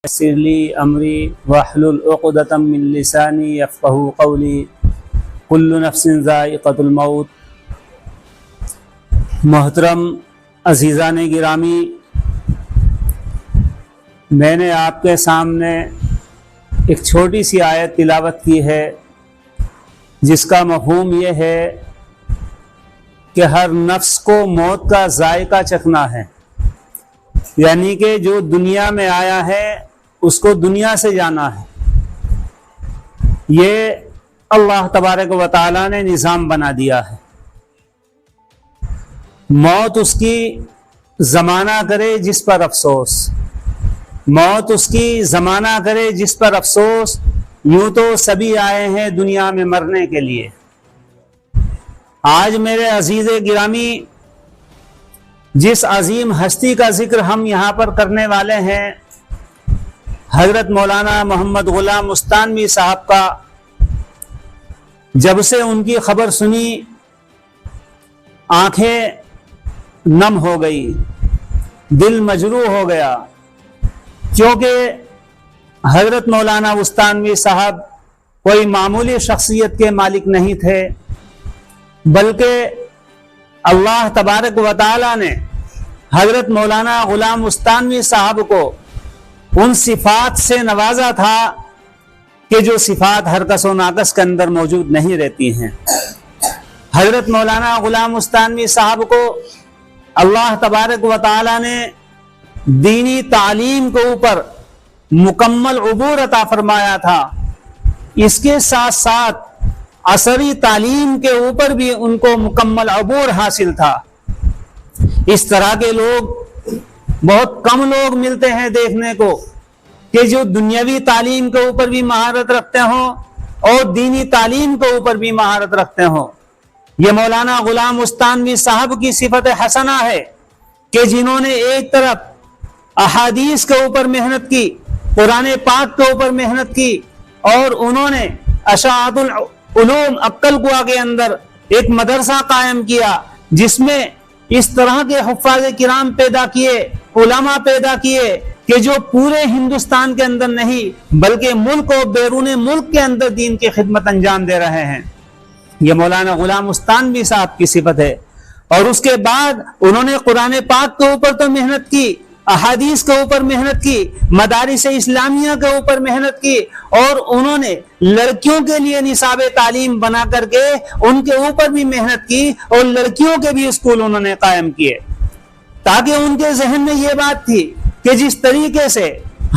یسر لی امری واحلل عقدۃ من لسانی یفقہوا قولی کل نفس ذائقۃ الموت۔ محترم عزیزان گرامی، میں نے آپ کے سامنے ایک چھوٹی سی آیت تلاوت کی ہے جس کا مفہوم یہ ہے کہ ہر نفس کو موت کا ذائقہ چکھنا ہے، یعنی کہ جو دنیا میں آیا ہے اس کو دنیا سے جانا ہے۔ یہ اللہ تبارک و تعالیٰ نے نظام بنا دیا ہے۔ موت اس کی زمانہ کرے جس پر افسوس، موت اس کی زمانہ کرے جس پر افسوس، یوں تو سبھی آئے ہیں دنیا میں مرنے کے لیے۔ آج میرے عزیز گرامی، جس عظیم ہستی کا ذکر ہم یہاں پر کرنے والے ہیں، حضرت مولانا محمد غلام مستانوی صاحب کا، جب سے ان کی خبر سنی آنکھیں نم ہو گئی، دل مجروح ہو گیا، کیونکہ حضرت مولانا مستانوی صاحب کوئی معمولی شخصیت کے مالک نہیں تھے، بلکہ اللہ تبارک و تعالی نے حضرت مولانا غلام مستانوی صاحب کو ان صفات سے نوازا تھا کہ جو صفات ہر کس و ناقص کے اندر موجود نہیں رہتی ہیں۔ حضرت مولانا غلام مستانوی صاحب کو اللہ تبارک و تعالی نے دینی تعلیم کے اوپر مکمل عبور عطا فرمایا تھا، اس کے ساتھ ساتھ عصری تعلیم کے اوپر بھی ان کو مکمل عبور حاصل تھا۔ اس طرح کے لوگ بہت کم لوگ ملتے ہیں دیکھنے کو کہ جو دنیاوی تعلیم کے اوپر بھی مہارت رکھتے ہوں اور دینی تعلیم کے اوپر بھی مہارت رکھتے ہوں۔ یہ مولانا غلام مستانوی صاحب کی صفت حسنہ ہے کہ جنہوں نے ایک طرف احادیث کے اوپر محنت کی، قرآن پاک کے اوپر محنت کی، اور انہوں نے اشاعت العلوم عقلقوا کے اندر ایک مدرسہ قائم کیا جس میں اس طرح کے حفاظ کرام پیدا کیے، علماء پیدا کیے کہ جو پورے ہندوستان کے اندر نہیں بلکہ ملک اور بیرون ملک کے اندر دین کی خدمت انجام دے رہے ہیں۔ یہ مولانا غلام مستانوی صاحب کی صفت ہے۔ اور اس کے بعد انہوں نے قرآن پاک کے اوپر تو محنت کی، احادیث کے اوپر محنت کی، مدارس اسلامیہ کے اوپر محنت کی، اور انہوں نے لڑکیوں کے لیے نصاب تعلیم بنا کر کے ان کے اوپر بھی محنت کی، اور لڑکیوں کے بھی اسکول انہوں نے قائم کیے، تاکہ ان کے ذہن میں یہ بات تھی کہ جس طریقے سے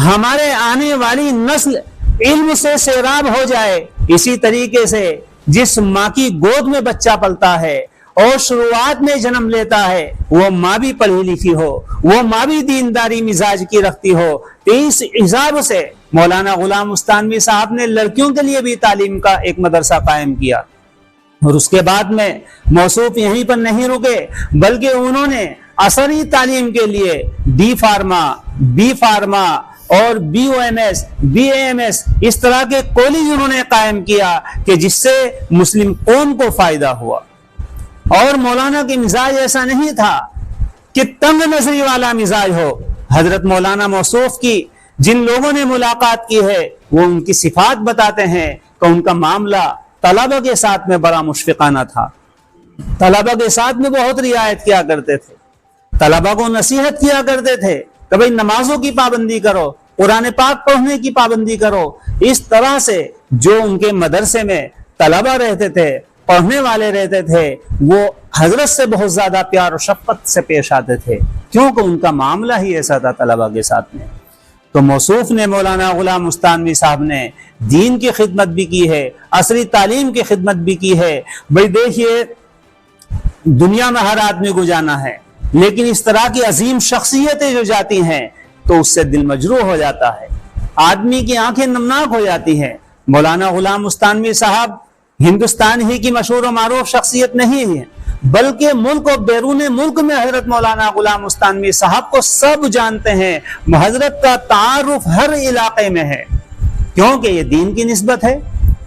ہمارے آنے والی نسل علم سے سیراب ہو جائے، اسی طریقے سے جس ماں کی گود میں بچہ پلتا ہے اور شروعات میں جنم لیتا ہے، وہ ماں بھی پڑھی لکھی ہو، وہ ماں بھی دینداری مزاج کی رکھتی ہو۔ تو اس حساب سے مولانا غلام مستانوی صاحب نے لڑکیوں کے لیے بھی تعلیم کا ایک مدرسہ قائم کیا، اور اس کے بعد میں موصوف یہیں پر نہیں رکے بلکہ انہوں نے عصری تعلیم کے لیے ڈی فارما، بی فارما اور B O M S, B A M S, اس طرح کے کالج انہوں نے قائم کیا کہ جس سے مسلم قوم کو فائدہ ہوا۔ اور مولانا کی مزاج ایسا نہیں تھا کہ تنگ نظری والا مزاج ہو۔ حضرت مولانا موصوف کی جن لوگوں نے ملاقات کی ہے وہ ان کی صفات بتاتے ہیں کہ ان کا معاملہ طلبہ کے ساتھ میں بڑا مشفقانہ تھا، طلبہ کے ساتھ میں بہت رعایت کیا کرتے تھے، طلبہ کو نصیحت کیا کرتے تھے کہ بھئی نمازوں کی پابندی کرو، قرآن پاک پڑھنے کی پابندی کرو۔ اس طرح سے جو ان کے مدرسے میں طلبہ رہتے تھے، پڑھنے والے رہتے تھے، وہ حضرت سے بہت زیادہ پیار و شفقت سے پیش آتے تھے، کیونکہ ان کا معاملہ ہی ایسا تھا طلبہ کے ساتھ میں۔ تو موصوف نے، مولانا غلام مستانوی صاحب نے دین کی خدمت بھی کی ہے، عصری تعلیم کی خدمت بھی کی ہے۔ بھئی دیکھیے، دنیا میں ہر آدمی کو جانا ہے، لیکن اس طرح کی عظیم شخصیتیں جو جاتی ہیں تو اس سے دل مجروح ہو جاتا ہے، آدمی کی آنکھیں نمناک ہو جاتی ہیں۔ مولانا غلام مستانوی صاحب ہندوستان ہی کی مشہور و معروف شخصیت نہیں ہے، بلکہ ملک اور بیرون ملک میں حضرت مولانا غلام مستانوی صاحب کو سب جانتے ہیں۔ حضرت کا تعارف ہر علاقے میں ہے، کیونکہ یہ دین کی نسبت ہے۔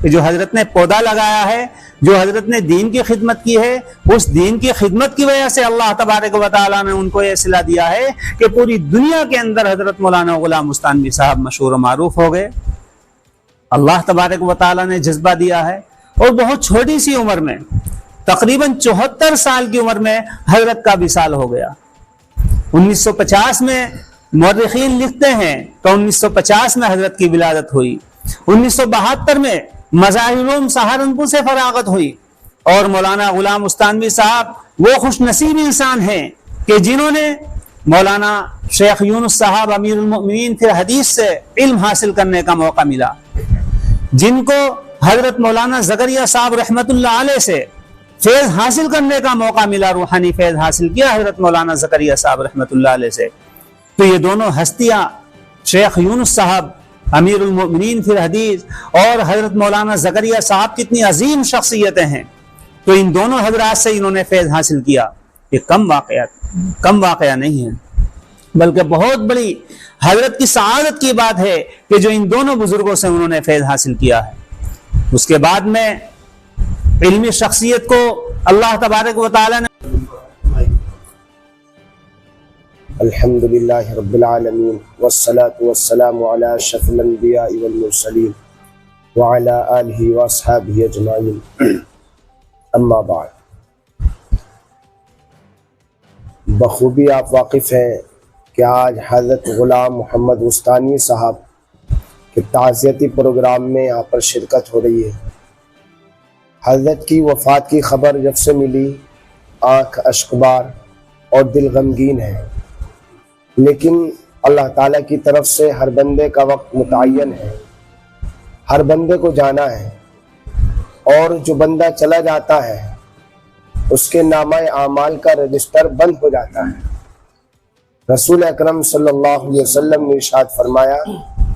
کہ جو حضرت نے پودا لگایا ہے، جو حضرت نے دین کی خدمت کی ہے، اس دین کی خدمت کی وجہ سے اللہ تبارک و تعالیٰ نے ان کو یہ صلہ دیا ہے کہ پوری دنیا کے اندر حضرت مولانا غلام مستانوی صاحب مشہور و معروف ہو گئے۔ اللہ تبارک و تعالیٰ نے جذبہ دیا ہے، اور بہت چھوٹی سی عمر میں، تقریباً 74 سال کی عمر میں حضرت کا وصال ہو گیا۔ 1950 میں مورخین لکھتے ہیں تو 1950 میں حضرت کی ولادت ہوئی۔ 1972 میں مظاہر علوم سہارنپور سے فراغت ہوئی، اور مولانا غلام مستانوی صاحب وہ خوش نصیب انسان ہیں کہ جنہوں نے مولانا شیخ یونس صاحب امیر المؤمنین فی الحدیث سے علم حاصل کرنے کا موقع ملا، جن کو حضرت مولانا زکریا صاحب رحمت اللہ علیہ سے فیض حاصل کرنے کا موقع ملا، روحانی فیض حاصل کیا حضرت مولانا زکریا صاحب رحمت اللہ علیہ سے۔ تو یہ دونوں ہستیاں، شیخ یونس صاحب امیر المؤمنین فی الحدیث اور حضرت مولانا زکریا صاحب کتنی عظیم شخصیتیں ہیں، تو ان دونوں حضرات سے انہوں نے فیض حاصل کیا۔ یہ کم واقعہ نہیں ہے، بلکہ بہت بڑی حضرت کی سعادت کی بات ہے کہ جو ان دونوں بزرگوں سے انہوں نے فیض حاصل کیا ہے۔ اس کے بعد میں علمی شخصیت کو اللہ تبارک و تعالی نے الحمدللہ رب العالمین والصلاة والسلام علی اشرف الانبیاء والمرسلین وعلی آلہ واصحابہ اجمعین، اما بعد۔ بخوبی آپ واقف ہیں کہ آج حضرت غلام محمد مستانوی صاحب کے تعزیتی پروگرام میں یہاں پر شرکت ہو رہی ہے۔ حضرت کی وفات کی خبر جب سے ملی، آنکھ اشکبار اور دل غمگین ہے، لیکن اللہ تعالیٰ کی طرف سے ہر بندے کا وقت متعین ہے، ہر بندے کو جانا ہے، اور جو بندہ چلا جاتا ہے اس کے نامہ اعمال کا رجسٹر بند ہو جاتا ہے۔ رسول اکرم صلی اللہ علیہ وسلم نے ارشاد فرمایا،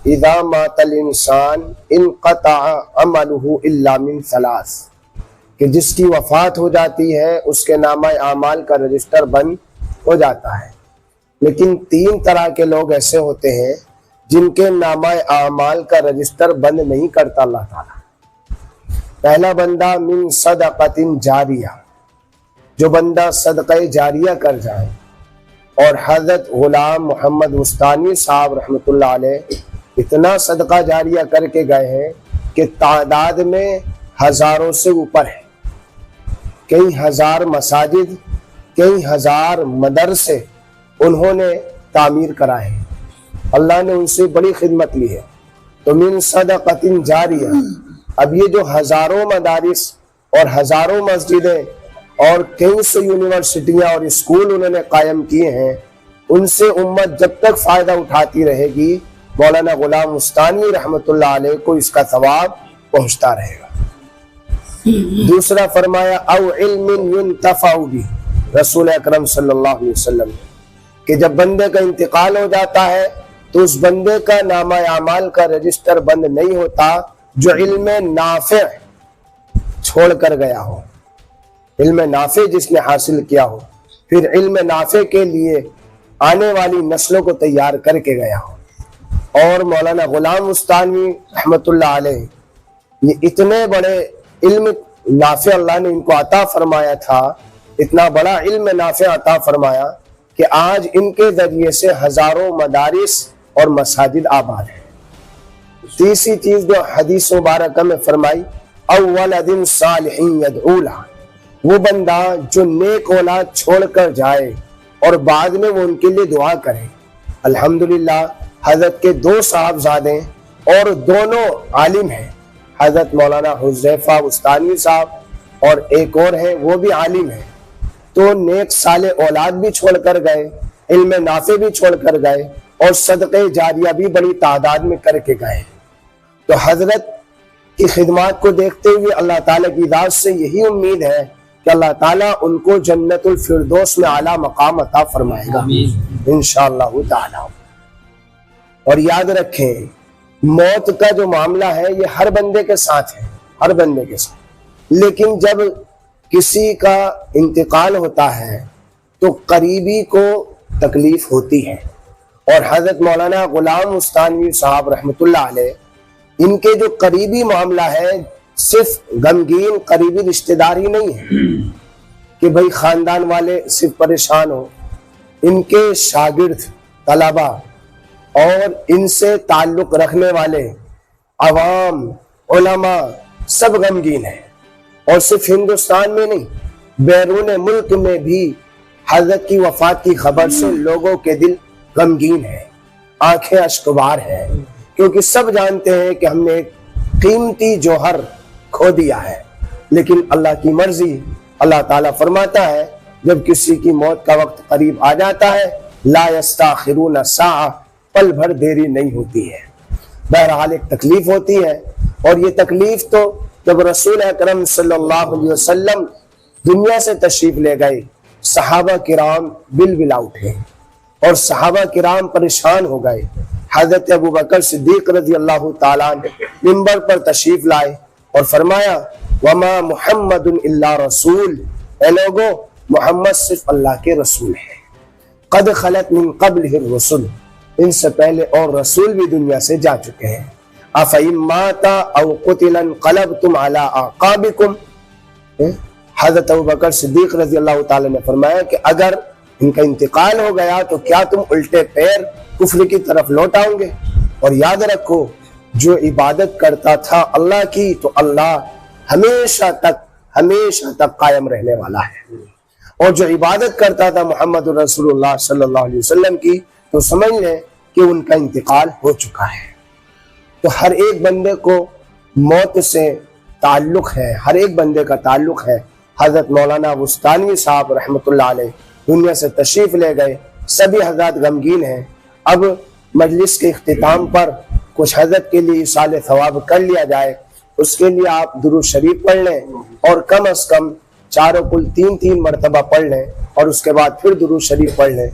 اذا مات الانسان انقطع عملہ الا من ثلاث، کہ جس کی وفات ہو جاتی ہے اس کے نامہ اعمال کا رجسٹر بند ہو جاتا ہے۔ لیکن 3 طرح کے لوگ ایسے ہوتے ہیں جن کے نامہ اعمال کا رجسٹر بند نہیں کرتا اللہ تعالیٰ۔ پہلا بندہ من صدقۃ جاریہ، جو بندہ صدقہ جاریہ کر جائے، اور حضرت غلام محمد مستانوی صاحب رحمۃ اللہ علیہ اتنا صدقہ جاریہ کر کے گئے ہیں کہ تعداد میں ہزاروں سے اوپر ہے۔ کئی ہزار مساجد، کئی ہزار مدرسے انہوں نے تعمیر کرائے ہیں، اللہ نے ان سے بڑی خدمت لی ہے۔ تو من صدقۃ جاریہ، اب یہ جو ہزاروں مدارس اور ہزاروں مسجدیں اور کئی سے یونیورسٹیاں اور اسکول انہوں نے قائم کیے ہیں، ان سے امت جب تک فائدہ اٹھاتی رہے گی، مولانا غلام مستانوی رحمۃ اللہ علیہ کو اس کا ثواب پہنچتا رہے گا۔ دوسرا فرمایا او علم ينتفع به، رسول اکرم صلی اللہ علیہ وسلم، کہ جب بندے کا انتقال ہو جاتا ہے تو اس بندے کا نامہ اعمال کا رجسٹر بند نہیں ہوتا جو علم نافع چھوڑ کر گیا ہو، علم نافع جس نے حاصل کیا ہو، پھر علم نافع کے لیے آنے والی نسلوں کو تیار کر کے گیا ہو۔ اور مولانا غلام مستانوی رحمۃ اللہ علیہ یہ اتنے بڑے علم نافع اللہ نے ان کو عطا فرمایا تھا، اتنا بڑا علم نافع عطا فرمایا کہ آج ان کے ذریعے سے ہزاروں مدارس اور مساجد آباد ہیں۔ تیسری چیز جو حدیث مبارکہ میں فرمائی، اولد صالح یدعو لہ، وہ بندہ جو نیک اولاد چھوڑ کر جائے اور بعد میں وہ ان کے لیے دعا کرے۔ الحمدللہ حضرت کے 2 صاحبزادے اور دونوں عالم ہیں، حضرت مولانا حذیفہ مستانوی صاحب اور ایک اور ہیں وہ بھی عالم ہیں۔ تو نیک صالح اولاد بھی چھوڑ کر گئے، علم نافع بھی چھوڑ کر گئے، اور صدقہ جاریہ بھی بڑی تعداد میں کر کے گئے۔ تو حضرت کی خدمات کو دیکھتے ہوئے اللہ تعالیٰ کی ذات سے یہی امید ہے کہ اللہ تعالیٰ ان کو جنت الفردوس میں اعلیٰ مقام عطا فرمائے گا انشاءاللہ تعالیٰ۔ اور یاد رکھیں، موت کا جو معاملہ ہے یہ ہر بندے کے ساتھ ہے، ہر بندے کے ساتھ، لیکن جب کسی کا انتقال ہوتا ہے تو قریبی کو تکلیف ہوتی ہے، اور حضرت مولانا غلام مستانوی صاحب رحمۃ اللہ علیہ ان کے جو قریبی معاملہ ہے صرف غمگین قریبی رشتہ دار ہی نہیں ہے کہ بھائی خاندان والے صرف پریشان ہو، ان کے شاگرد، طلباء اور ان سے تعلق رکھنے والے عوام، علماء سب غمگین ہیں۔ اور صرف ہندوستان میں نہیں، بیرون ملک میں بھی حضرت کی وفات کی خبر سے لوگوں کے دل غمگین ہیں، آنکھیں اشکبار ہیں، کیونکہ سب جانتے ہیں کہ ہم نے ایک قیمتی جوہر کھو دیا ہے۔ لیکن اللہ کی مرضی، اللہ تعالیٰ فرماتا ہے جب کسی کی موت کا وقت قریب آ جاتا ہے لا یستاخرون ساعہ، پل بھر دیری نہیں ہوتی ہے۔ بہرحال ایک تکلیف ہوتی ہے، اور یہ تکلیف تو جب رسول اکرم صلی اللہ علیہ وسلم دنیا سے تشریف لے گئے، صحابہ کرام بل بلا اٹھے اور صحابہ کرام پریشان ہو گئے۔ حضرت ابو بکر صدیق رضی اللہ تعالیٰ عنہ منبر پر تشریف لائے اور فرمایا وما محمد الا رسول، اے لوگو محمد صرف اللہ کے رسول ہیں، قد خلت من قبلہ الرسل، ان سے پہلے اور رسول بھی دنیا سے جا چکے ہیں۔ افإن مات او قتل انقلبتم علی اعقابکم، حضرت ابوبکر صدیق رضی اللہ تعالی نے فرمایا کہ اگر ان کا انتقال ہو گیا تو کیا تم الٹے پیر کفر کی طرف لوٹ آؤ گے؟ اور یاد رکھو جو عبادت کرتا تھا اللہ کی تو اللہ ہمیشہ تک قائم رہنے والا ہے، اور جو عبادت کرتا تھا محمد رسول اللہ صلی اللہ علیہ وسلم کی تو سمجھ لیں کہ ان کا انتقال ہو چکا ہے۔ تو ہر ایک بندے کو موت سے تعلق ہے، ہر ایک بندے کا تعلق ہے۔ حضرت مولانا بستانوی صاحب رحمۃ اللہ علیہ دنیا سے تشریف لے گئے، سبھی حضرات غمگین ہیں۔ اب مجلس کے اختتام پر کچھ حضرت کے لیے ایصال ثواب کر لیا جائے، اس کے لیے آپ درود شریف پڑھ لیں اور کم از کم چاروں کل 3 مرتبہ پڑھ لیں، اور اس کے بعد پھر درود شریف پڑھ لیں۔